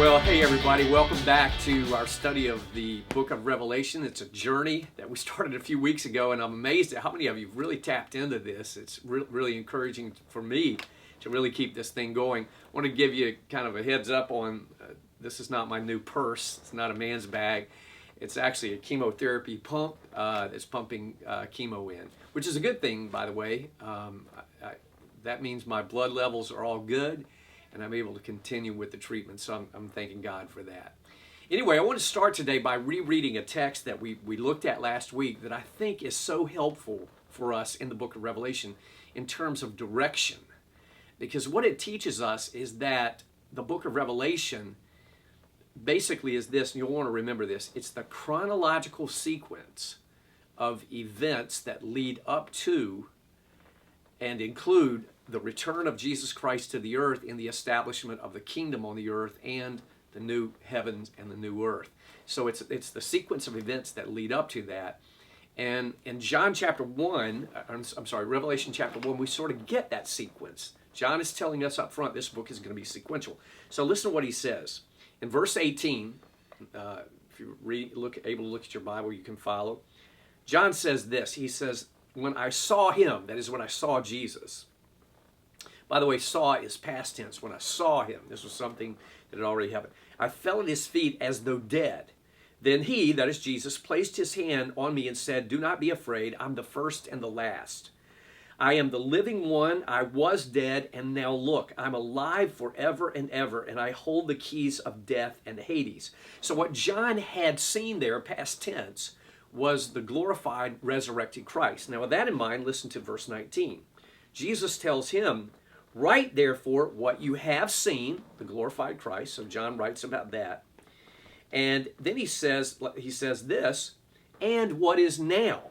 Well, hey everybody, welcome back to our study of the book of Revelation. It's a journey that we started a few weeks ago, and I'm amazed at how many of you have really tapped into this. It's really encouraging for me to really keep this thing going. I want to give you kind of a heads up on this is not my new purse. It's not a man's bag. It's actually a chemotherapy pump that's pumping chemo in, which is a good thing, by the way. That means my blood levels are all good, and I'm able to continue with the treatment, so I'm thanking God for that. Anyway, I want to start today by rereading a text that we looked at last week that I think is so helpful for us in the book of Revelation in terms of direction. Because what it teaches us is that the book of Revelation basically is this, and you'll want to remember this, it's the chronological sequence of events that lead up to and include the return of Jesus Christ to the earth in the establishment of the kingdom on the earth and the new heavens and the new earth. So it's the sequence of events that lead up to that. And in Revelation chapter 1, we sort of get that sequence. John is telling us up front this book is going to be sequential. So listen to what he says. In verse 18, if you're able to look at your Bible, you can follow. John says this. He says, when I saw him, that is when I saw Jesus. By the way, saw is past tense. When I saw him, this was something that had already happened. I fell at his feet as though dead. Then he, that is Jesus, placed his hand on me and said, do not be afraid. I'm the first and the last. I am the living one. I was dead, and now look, I'm alive forever and ever, and I hold the keys of death and Hades. So what John had seen there, past tense, was the glorified, resurrected Christ. Now with that in mind, listen to verse 19. Jesus tells him, write therefore what you have seen, the glorified Christ. So John writes about that. And then he says this, and what is now.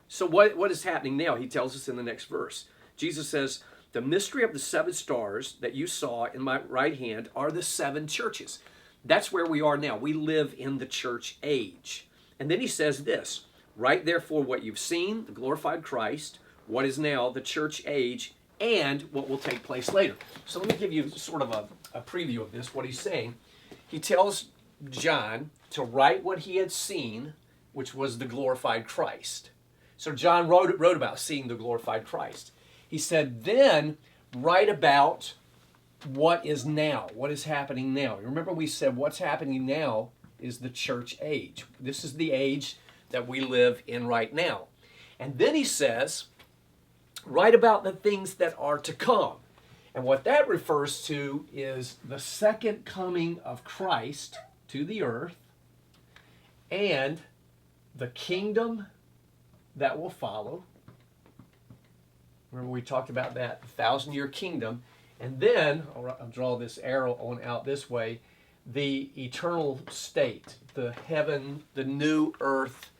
So what is happening now? He tells us in the next verse. Jesus says, the mystery of the 7 stars that you saw in my right hand are the 7 churches. That's where we are now. We live in the church age. And then he says this, write therefore what you've seen, the glorified Christ, what is now the church age, and what will take place later. So let me give you sort of a preview of this, what he's saying. He tells John to write what he had seen, which was the glorified Christ. So John wrote about seeing the glorified Christ. He said, then write about what is now, what is happening now. Remember we said what's happening now is the church age. This is the age that we live in right now. And then he says, write about the things that are to come. And what that refers to is the second coming of Christ to the earth and the kingdom that will follow. Remember we talked about that, the 1,000-year kingdom. And then, I'll draw this arrow on out this way, the eternal state, the heaven, the new earth,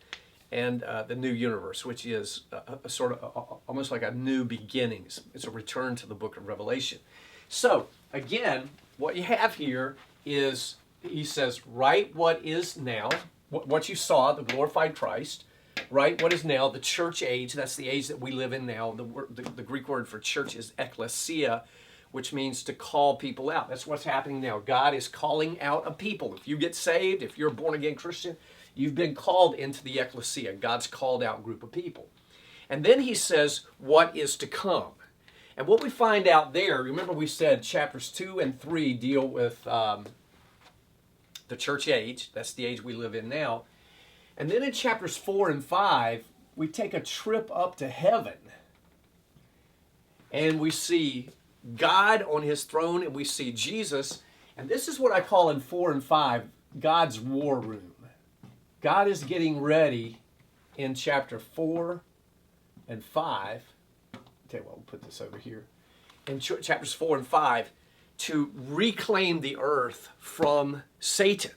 and the new universe, which is a sort of almost like a new beginnings. It's a return to the book of Revelation. So, again, what you have here is, he says, write what is now, what you saw, the glorified Christ, write what is now, the church age, that's the age that we live in now. The Greek word for church is ekklesia, which means to call people out. That's what's happening now. God is calling out a people. If you get saved, if you're a born-again Christian, you've been called into the ecclesia. God's called out group of people. And then he says, what is to come? And what we find out there, remember we said chapters 2 and 3 deal with the church age. That's the age we live in now. And then in chapters 4 and 5, we take a trip up to heaven. And we see God on his throne, and we see Jesus. And this is what I call in 4 and 5, God's war room. God is getting ready in chapter 4 and 5. I'll tell you what, we'll put this over here. In chapters 4 and 5, to reclaim the earth from Satan.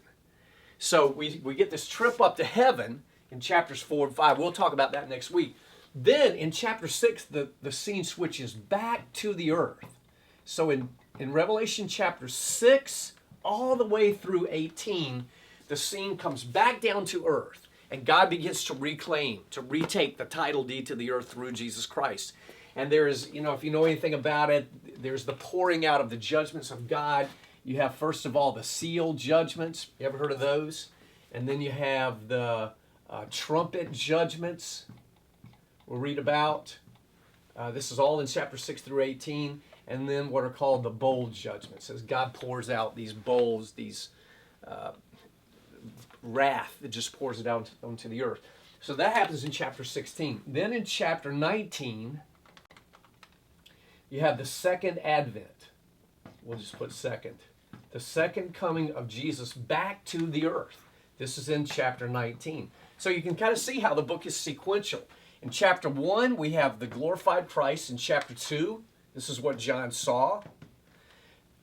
So we get this trip up to heaven in chapters 4 and 5. We'll talk about that next week. Then in chapter 6, the scene switches back to the earth. So in Revelation chapter 6, all the way through 18, the scene comes back down to earth. And God begins to reclaim, to retake the title deed to the earth through Jesus Christ. And there is, if you know anything about it, there's the pouring out of the judgments of God. You have, first of all, the seal judgments. You ever heard of those? And then you have the trumpet judgments we'll read about. This is all in chapter 6 through 18. And then what are called the bowl judgments, as God pours out these bowls, these wrath that just pours it out onto the earth. So that happens in chapter 16. Then in chapter 19, you have the second advent. We'll just put second. The second coming of Jesus back to the earth. This is in chapter 19. So you can kind of see how the book is sequential. In chapter 1, we have the glorified Christ. In chapter 2, this is what John saw.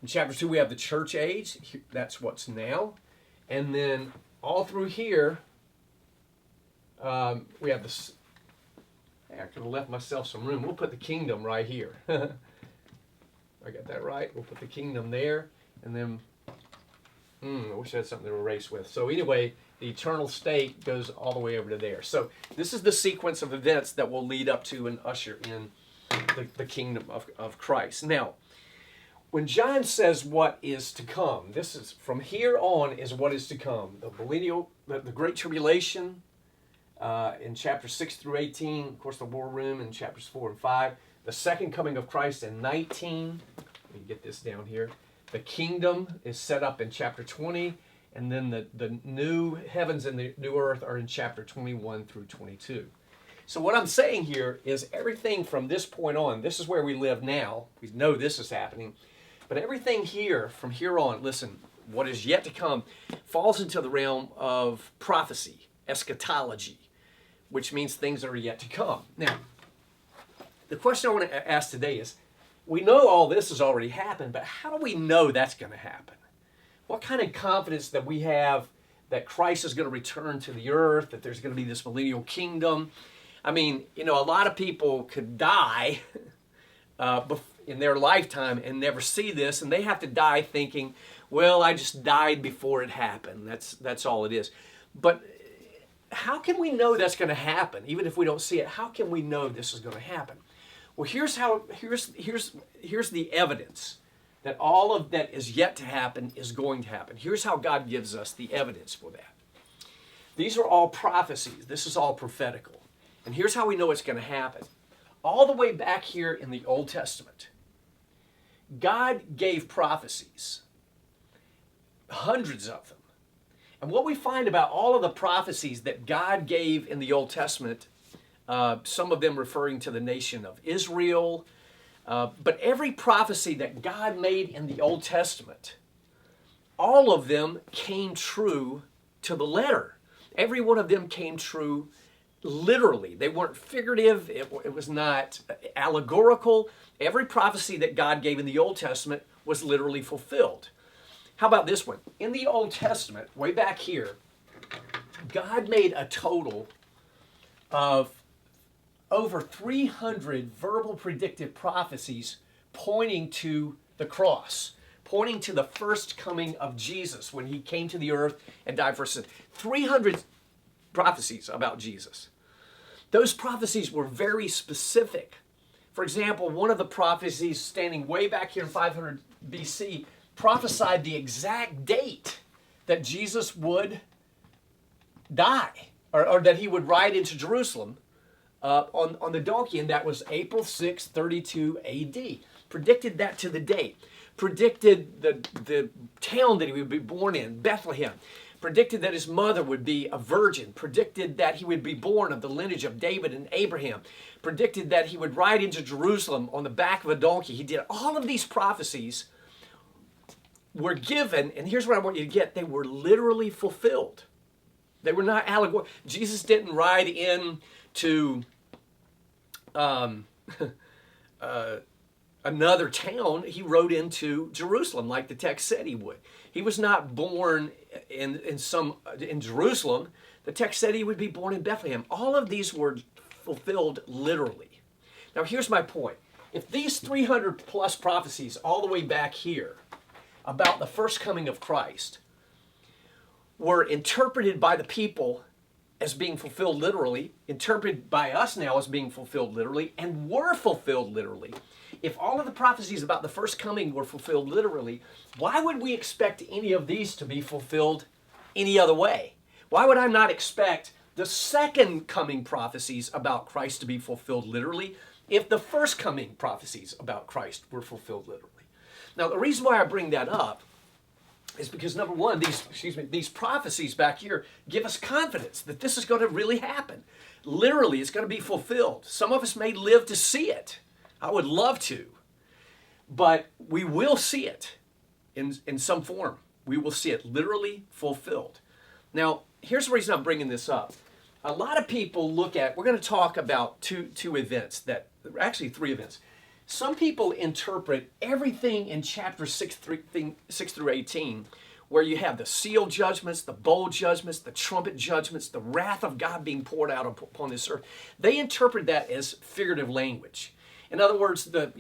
In chapter 2, we have the church age. That's what's now. And then all through here, we have this. Hey, I could have left myself some room. We'll put the kingdom right here. I got that right. We'll put the kingdom there. And then, I wish I had something to erase with. So anyway, the eternal state goes all the way over to there. So this is the sequence of events that will lead up to and usher in the kingdom of Christ. Now, when John says what is to come, this is from here on is what is to come. The millennial, the Great Tribulation in chapter 6 through 18, of course the war room in chapters 4 and 5, the second coming of Christ in 19, let me get this down here. The kingdom is set up in chapter 20, and then the new heavens and the new earth are in chapter 21 through 22. So what I'm saying here is everything from this point on, this is where we live now. We know this is happening. But everything here, from here on, listen, what is yet to come, falls into the realm of prophecy, eschatology, which means things that are yet to come. Now, the question I want to ask today is, we know all this has already happened, but how do we know that's going to happen? What kind of confidence that we have that Christ is going to return to the earth, that there's going to be this millennial kingdom? I mean, a lot of people could die in their lifetime and never see this, and they have to die thinking, well, I just died before it happened. That's all it is. But how can we know that's going to happen? Even if we don't see it, how can we know this is going to happen? Well, here's the evidence that all of that is yet to happen is going to happen. Here's how God gives us the evidence for that. These are all prophecies. This is all prophetical. And here's how we know it's going to happen. All the way back here in the Old Testament, God gave prophecies, hundreds of them. And what we find about all of the prophecies that God gave in the Old Testament, some of them referring to the nation of Israel, but every prophecy that God made in the Old Testament, all of them came true to the letter. Every one of them came true literally. They weren't figurative. It was not allegorical. Every prophecy that God gave in the Old Testament was literally fulfilled. How about this one? In the Old Testament, way back here, God made a total of over 300 verbal predictive prophecies pointing to the cross, pointing to the first coming of Jesus when he came to the earth and died for sin. 300 prophecies about Jesus. Those prophecies were very specific. For example, one of the prophecies standing way back here in 500 BC prophesied the exact date that Jesus would die, or that he would ride into Jerusalem on the donkey, and that was April 6, 32 AD. Predicted that to the date. Predicted the town that he would be born in, Bethlehem. Predicted that his mother would be a virgin. Predicted that he would be born of the lineage of David and Abraham. Predicted that he would ride into Jerusalem on the back of a donkey. He did all of these prophecies were given, and here's what I want you to get. They were literally fulfilled. They were not allegorical. Jesus didn't ride in to another town. He rode into Jerusalem like the text said he would. He was not born in Jerusalem. The text said he would be born in Bethlehem. All of these were fulfilled literally. Now here's my point. If these 300 plus prophecies all the way back here about the first coming of Christ were interpreted by the people as being fulfilled literally, interpreted by us now as being fulfilled literally, and were fulfilled literally, if all of the prophecies about the first coming were fulfilled literally, why would we expect any of these to be fulfilled any other way? Why would I not expect the second coming prophecies about Christ to be fulfilled literally if the first coming prophecies about Christ were fulfilled literally? Now, the reason why I bring that up is because, number one, these prophecies back here give us confidence that this is going to really happen. Literally, it's going to be fulfilled. Some of us may live to see it. I would love to. But we will see it in some form. We will see it literally fulfilled. Now, here's the reason I'm bringing this up. A lot of people look at, we're going to talk about two events, actually three events. Some people interpret everything in chapter 6 through 18, where you have the seal judgments, the bowl judgments, the trumpet judgments, the wrath of God being poured out upon this earth. They interpret that as figurative language. In other words, the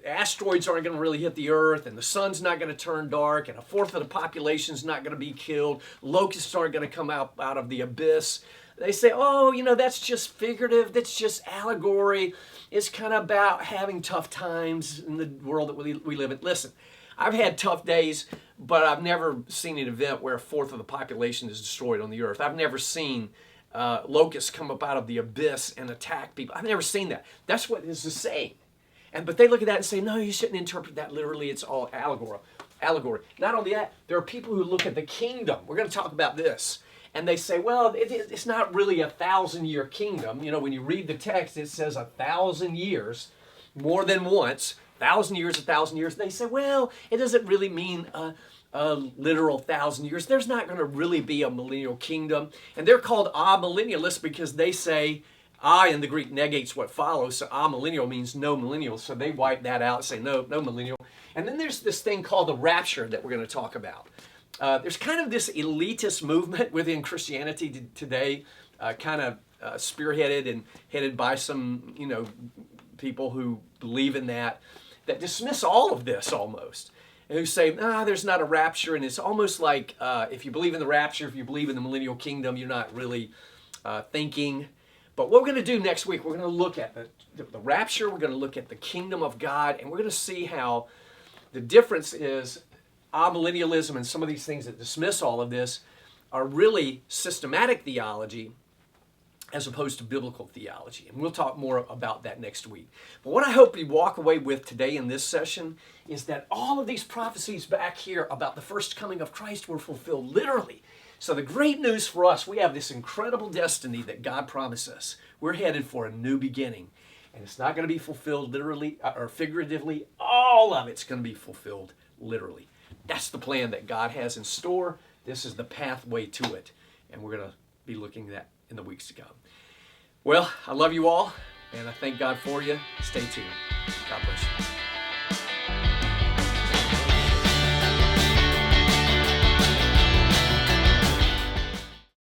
asteroids aren't going to really hit the earth, and the sun's not going to turn dark, and a fourth of the population's not going to be killed. Locusts aren't going to come out of the abyss. They say, oh, that's just figurative. That's just allegory. It's kind of about having tough times in the world that we live in. Listen, I've had tough days, but I've never seen an event where a fourth of the population is destroyed on the earth. I've never seen locusts come up out of the abyss and attack people. I've never seen that. That's what this is saying. But they look at that and say, no, you shouldn't interpret that literally. It's all allegory. Not only that, there are people who look at the kingdom. We're going to talk about this. And they say, well, it's not really a 1,000-year kingdom. When you read the text, it says 1,000 years, more than once, 1,000 years, 1,000 years. They say, well, it doesn't really mean a literal 1,000 years. There's not going to really be a millennial kingdom. And they're called amillennialists because they say, in the Greek negates what follows. So amillennial means no millennial. So they wipe that out and say, no millennial. And then there's this thing called the rapture that we're going to talk about. There's kind of this elitist movement within Christianity today, kind of spearheaded and headed by some, people who believe in that dismiss all of this almost, and who say, there's not a rapture, and it's almost like if you believe in the rapture, if you believe in the millennial kingdom, you're not really thinking. But what we're going to do next week, we're going to look at the rapture, we're going to look at the kingdom of God, and we're going to see how the difference is amillennialism and some of these things that dismiss all of this are really systematic theology as opposed to biblical theology. And we'll talk more about that next week. But what I hope you walk away with today in this session is that all of these prophecies back here about the first coming of Christ were fulfilled literally. So the great news for us, we have this incredible destiny that God promised us. We're headed for a new beginning. And it's not going to be fulfilled literally or figuratively. All of it's going to be fulfilled literally. That's the plan that God has in store. This is the pathway to it. And we're going to be looking at that in the weeks to come. Well, I love you all, and I thank God for you. Stay tuned. God bless you.